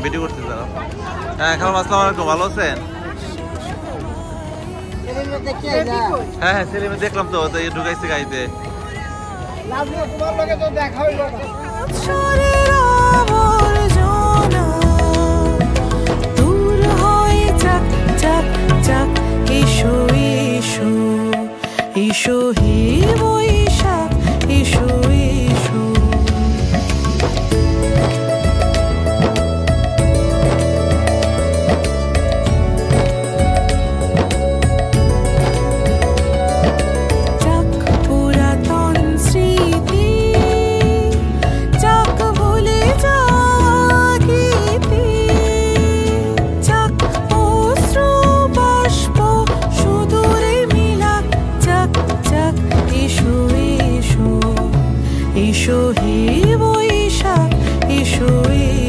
Video করতে দাঁড়াও। হ্যাঁ খালাম, আসসালামু আলাইকুম, ভালো আছেন? হ্যাঁ হ্যাঁ সেলিমে দেখলাম তো, ঢুকাইছে গাড়িতে। এসো হে বৈশাখ, এসো এসো। যাক পুরাতন স্মৃতি, যাক ভুলে যাগিতে, যাক অশ্রু বাষ্প সুদূরে মিলাক, যাক যাক এসো এসো। এসো হে বৈশাখ, এসো এসো।